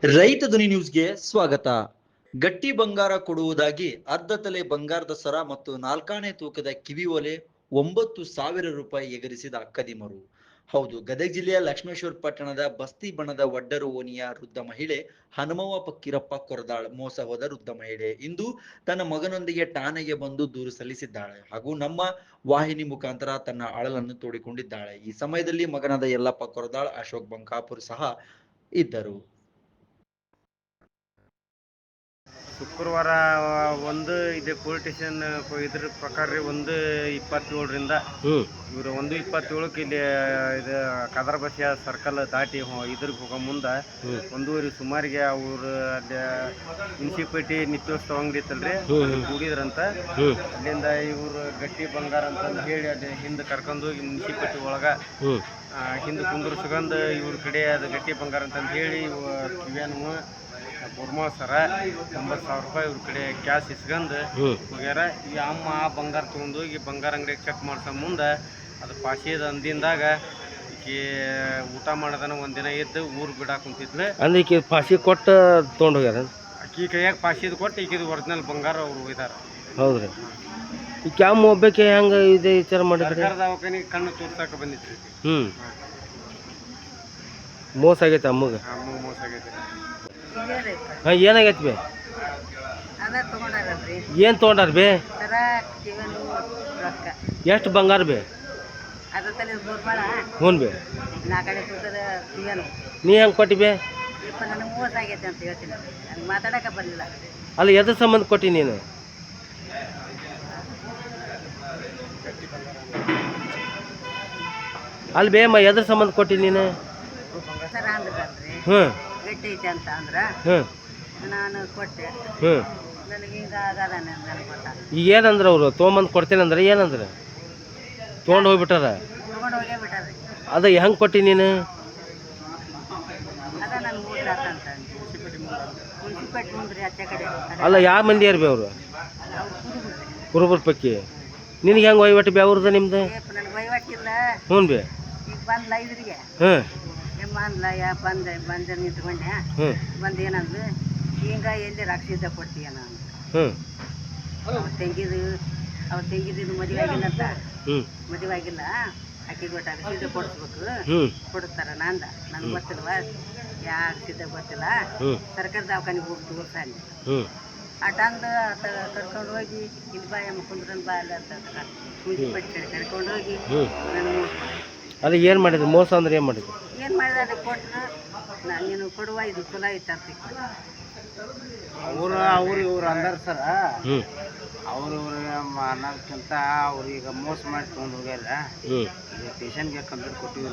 ರೈತ ಧ್ವನಿ ನ್ಯೂಸ್ಗೆ ಸ್ವಾಗತ. ಗಟ್ಟಿ ಬಂಗಾರ ಕೊಡುವುದಾಗಿ ಅರ್ಧ ತಲೆ ಬಂಗಾರದ ಸರ ಮತ್ತು 4 ತೂಕದ ಕಿವಿ ಓಲೆ 9,000 ರೂಪಾಯಿ ಎಗರಿಸಿದ ಕದಿಮರು. ಹೌದು, ಗದಗ ಜಿಲ್ಲೆಯ ಲಕ್ಷ್ಮೇಶ್ವರ ಪಟ್ಟಣದ ಬಸ್ತಿ ಬಣದ ವಡ್ಡರು ಓಣಿಯ ವೃದ್ಧ ಮಹಿಳೆ ಹನುಮವ್ವ ಫಕ್ಕೀರಪ್ಪ ಕೊರದಾಳ್ ಮೋಸ ಹೋದ ವೃದ್ಧ ಮಹಿಳೆ ಇಂದು ತನ್ನ ಮಗನೊಂದಿಗೆ ಠಾಣೆಗೆ ಬಂದು ದೂರು ಸಲ್ಲಿಸಿದ್ದಾಳೆ ಹಾಗೂ ನಮ್ಮ ವಾಹಿನಿ ಮುಖಾಂತರ ತನ್ನ ಅಳಲನ್ನು ತೋಡಿಕೊಂಡಿದ್ದಾಳೆ. ಈ ಸಮಯದಲ್ಲಿ ಮಗನಾದ ಯಲ್ಲಪ್ಪ ಕೊರದಾಳ್, ಅಶೋಕ್ ಬಂಕಾಪುರ್ ಸಹ ಇದ್ದರು. ಶುಕ್ರವಾರ ಒಂದು ಇದೆ ಪೊಲೀಸ್ ಸ್ಟೇಷನ್ ಇದ್ರ ಪ್ರಕಾರ 1:27ರಿಂದ ಇವರು 1:27ಕ್ಕೆ ಇಲ್ಲಿ ಇದು ಕದರ ಬಸಿಯ ಸರ್ಕಲ್ ದಾಟಿ ಇದ್ರಿಗೆ ಹೋಗೋ ಮುಂದೆ 1:30 ಸುಮಾರಿಗೆ ಅವರು ಅಲ್ಲಿ ಮುನ್ಸಿಪಾಲಿಟಿ ನಿತ್ಯೋತ್ಸವ ಅಂಗಡಿ ಇತ್ತಲ್ರಿ ಕೂಡಿದ್ರಂತ. ಅಲ್ಲಿಂದ ಇವರು ಗಟ್ಟಿ ಬಂಗಾರ ಅಂತಂದು ಹೇಳಿ ಅಲ್ಲಿ ಹಿಂದೆ ಕರ್ಕೊಂಡು ಹೋಗಿ ಮುನ್ಸಿಪಾಲಿಟಿ ಒಳಗೆ ಹಿಂದೆ ಕುಂದ್ರಿಸ್ಕೊಂಡು ಇವ್ರ ಕಡೆ ಅದು ಗಟ್ಟಿ ಬಂಗಾರ ಅಂತಂದು ಹೇಳಿ ಕಿವ್ಯಾನು ಗುರ್ಮಾ ಸರ 90,000 ರೂಪಾಯಿ ಇವ್ರ ಕಡೆ ಕ್ಯಾಶ್ ಇಸ್ಕೊಂಡು ಹೋಗ್ಯಾರ. ಈ ಅಮ್ಮ ಆ ಬಂಗಾರ ತೊಗೊಂಡೋಗಿ ಬಂಗಾರ ಅಂಗಡಿಗೆ ಚೆಕ್ ಮಾಡ್ಸೋ ಮುಂದೆ ಅದು ಪಾಶಿದ ಅಂದಿಂದಾಗ ಈಕೆ ಊಟ ಮಾಡೋದನ್ನ ಒಂದಿನ ಎದ್ದು ಊರು ಬಿಡಾಕ ಕುಂತಿದ್ಲು. ಅಂದ್ರೆ ಈಕೆ ಪಾಶಿ ಕೊಟ್ಟು ತೊಗೊಂಡು ಹೋಗ್ಯಾರ. ಆಕಿ ಕೈಯಾಗ ಪಾಶಿದ್ ಕೊಟ್ಟು ಈಕಿದು ಒರಿಜಿನಲ್ ಬಂಗಾರ ಅವ್ರು ಒಯ್ದಾರ. ಹೌದ್ರಿ. ಈ ಕ್ಯಾಮ್ ಒಬ್ಬಕ್ಕೆ ಹೆಂಗೆ ಇದೆ ವಿಚಾರ ಮಾಡಿದ್ರಿ? ಸರ್ಕಾರದ ದವಾಖಾನಿಗೆ ಕಣ್ಣು ತೋರ್ಸಕ್ಕೆ ಬಂದಿತ್ತು. ಮೋಸ ಆಗೈತೆ ಅಮ್ಮಗೆ. ಮೋಸ ಆಗೈತೆ. ಹಾಂ, ಏನಾಗೈತಿ ಬೇ? ಏನು ತೊಗೊಂಡಾರ ಬೇ? ಎಷ್ಟು ಬಂಗಾರ ಬೇ? ಹ್ಞೂ ಬೇ. ನೀ ಹೆಂಗೆ ಕೊಟ್ಟಿ ಬೇ? ಅಲ್ಲ, ಎದ್ರ ಸಂಬಂಧ ಕೊಟ್ಟಿ ನೀನು? ಅಲ್ಲಿ ಬೇ ಎದ್ರ ಸಂಬಂಧ ಕೊಟ್ಟಿ ನೀನು? ಹ್ಞೂ ಗಟ್ಟಿ ಐತೆ ಅಂತ ಅಂದ್ರೆ ನಾನು ಕೊಟ್ಟೆ. ನನಗೆ ಈಗ ಆಗದಾನೆ ಗೊತ್ತ. ಈಗ ಏನಂದ್ರೆ ಅವರು ತೊಗೊಂಬಂದು ಕೊಡ್ತೇನೆ ಅಂದ್ರೆ ಏನಂದ್ರೆ ತೊಗೊಂಡು ಹೋಗ್ಬಿಟ್ಟಾರ. ತೊಗೊಂಡು ಹೋಗೇ ಬಿಟ್ಟಾರ್ರಿ. ಅದ ಹೆಂಗೆ ಕೊಟ್ಟಿ ನೀನು? ಅದ ನನ್ನ ಮೂಡ್ಲಾತಂತ ಮುನ್ಸಿಪಾಲ್ಟಿ ಮುಂದ್ರಿ ಆಚೆ ಕಡೆ. ಅಲ್ಲ, ಯಾವ ಮಂದಿ ಯಾರು ಬೇ ಅವರು? ಕುರುಬರ ಪಕ್ಕಿ. ನಿನಗೆ ಹೆಂಗೆ ವಹಿವಾಟು ಬೇ ಅವ್ರದ್ದು ನಿಮ್ದು? ನನಗೆ ವಹಿವಾಟಿಲ್ಲ. ಹ್ಞೂ ಬೇ. ಈಗ ಬಂದ್ಲ ಇದ್ರಿಗೆ ಬಂದ ನಿಂತ್ಕೊಂಡೆ. ಬಂದು ಏನಂದ್ರೆ ಈಗ ಎಲ್ಲಿ ರಕ್ಷಿತ ಕೊಡ್ತೀಯ ನಾನು ಅವ್ರು ತೆಂಗಿದ್ದು ಮದುವೆ ಆಗಿಲ್ಲಂತ. ಮದುವೆ ಆಗಿಲ್ಲ, ಅಕ್ಕಿಗೆ ಕೊಟ್ಟಾಗ ಸಿದ್ಧ ಕೊಡಿಸ್ಬೇಕು. ಕೊಡಿಸ್ತಾರ ನಂದ ನನ್ಗೆ ಗೊತ್ತಿಲ್ವ, ಯಾರು ಸಿದ್ಧ ಗೊತ್ತಿಲ್ಲ. ಸರ್ಕಾರ ದವಾಖಾನಿಗೆ ಹೋಗಿ ತೋರ್ಸಾನಿ ಆಟಂದು ಕರ್ಕೊಂಡು ಹೋಗಿ ಇಲ್ಲಿ ಬಾಯಮ್ಮ ಕುಂದ್ರನ್ ಬಾ ಅಲ್ಲ ಅಂತ ಮುನ್ಸಿಪಾಲ್ಟಿ ಕಡೆ ಕರ್ಕೊಂಡು ಹೋಗಿ ನಾನು ಅಲ್ಲ, ಏನು ಮಾಡಿದ್ರು? ಮೋಸ ಅಂದ್ರೆ ಏನು ಮಾಡಿದ್ರು? ಏನು ಮಾಡಿದ್ರೆ ಅದಕ್ಕೆ ಕೊಟ್ಟರು. ನೀನು ಕೊಡುವ ಇದು ಚಲೋ ಐತೆ ಅಂತ ಅವ್ರು ಇವ್ರು ಅಂದಾರ ಸರ. ಅವ್ರು ಅನ್ನೋದಕ್ಕಿಂತ ಅವ್ರೀಗ ಮೋಸ ಮಾಡಿ ತೊಗೊಂಡು ಹೋಗ್ಯಾರ. ಈಗ ಪೇಷಂಟ್ಗೆ ಕಂಪ್ಲೇಂಟ್ ಕೊಟ್ಟಿಲ್ಲ.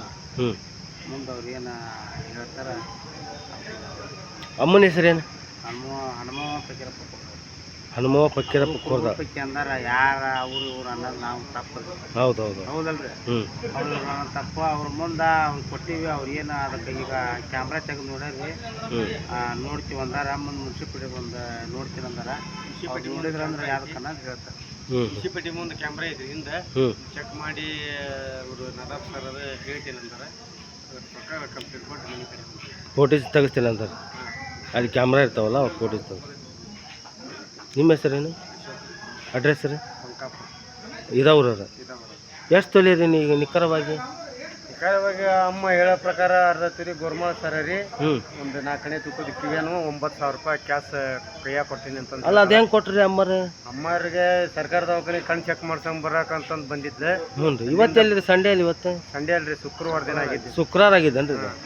ಮುಂದೆ ಅವ್ರು ಏನು ಹೇಳ್ತಾರ. ಅಮ್ಮನ ಹೆಸರೇನು? ಹನುಮವ್ವ ಫಕ್ಕೀರಪ್ಪ. ಹನುಮವ್ವ ಫಕ್ಕೀರಪ್ಪ ಕೊರದಾಳ್ ಪಕ್ಕಿ ಅಂದಾರ. ಯಾರ ಅವ್ರು ಇವ್ರು ಅನ್ನೋದು ನಾವು ತಪ್ಪು. ಹೌದೌದು. ಹೌದಲ್ರಿ. ಅವ್ರು ತಪ್ಪು. ಅವ್ರ ಮುಂದೆ ಅವ್ರು ಕೊಟ್ಟಿವಿ. ಅವ್ರು ಏನು ಅದಕ್ಕೆ ಈಗ ಕ್ಯಾಮ್ರಾ ತೆಗೆದು ನೋಡ್ಯಾರಿ. ನೋಡ್ತೀವಿ ಅಂದಾರ. ಮುಂದೆ ಮುನ್ಸಿಪಾಲ್ಟಿ ಬಂದು ನೋಡ್ತೀನಿ ಅಂದಾರ. ಮುನ್ಸಿಪಾಲ್ಟಿ ನೋಡಿದ್ರೆ ಅಂದ್ರೆ ಯಾವ್ದಕ್ಕೆ ಅನ್ನೋದು ಹೇಳ್ತಾರೆ. ಮುನ್ಸಿಪಾಲ್ಟಿ ಮುಂದೆ ಕ್ಯಾಮ್ರಾ ಐತ್ರಿ ಹಿಂದೆ ಚೆಕ್ ಮಾಡಿ ಅವರು ನದಾಬ್ ಸರ್ ಅದು ಹೇಳ್ತೀನಿ ಅಂತಾರೆ. ಅದ್ರ ಪ್ರಕಾರ ಕಂಪ್ಲೀಟ್ ಕೊಟ್ಟು ಮನೆ ಕಡೆ ಫೋಟೋಸ್ ತೆಗಿಸ್ತೀನಿ ಅಂತಾರೆ. ಅಲ್ಲಿ ಕ್ಯಾಮ್ರಾ ಇರ್ತಾವಲ್ಲ, ಅವ್ರು ಫೋಟೋಸ್ ತೆಗೆದು. ನಿಮ್ಮ ಹೆಸರೇನು? ಅಡ್ರೆಸ್ ರೀ? ಇದಾವ್ರ. ಎಷ್ಟು ತೊಲಿರಿ ಈಗ ನಿಖರವಾಗಿ? ಅಮ್ಮ ಹೇಳೋ ಪ್ರಕಾರ ಅರ್ಧ ತುರಿ ಗೋರ್ಮಾ ಸರ ರೀ. ಒಂದು 4 ತೂಕದ ಕಿವಿಯನ್ನು 9,000 ರೂಪಾಯಿ ಕ್ಯಾಶ್ ಕೈಯಾಗ ಕೊಡ್ತೀನಿ ಅಂತ. ಅಲ್ಲ, ಅದು ಹೆಂಗೆ ಕೊಟ್ರಿ ಅಮ್ಮರಿಗೆ ಸರ್ಕಾರ ದವಾಖಾನೆ ಕಣ್ಣು ಚೆಕ್ ಮಾಡ್ಸಂಗ್ ಬರಕಂತಂದು ಬಂದಿದ್ದೆ. ಹ್ಞೂ ರೀ. ಇವತ್ತೆಲ್ಲಿ? ಸಂಡೇ ಅಲ್ಲಿ? ಇವತ್ತು ಸಂಡೇ ಅಲ್ರಿ, ಶುಕ್ರವಾರ ದಿನ ಆಗಿದ್ದು. ಶುಕ್ರವಾರ ಆಗಿದ್ದೇನ್ರಿ?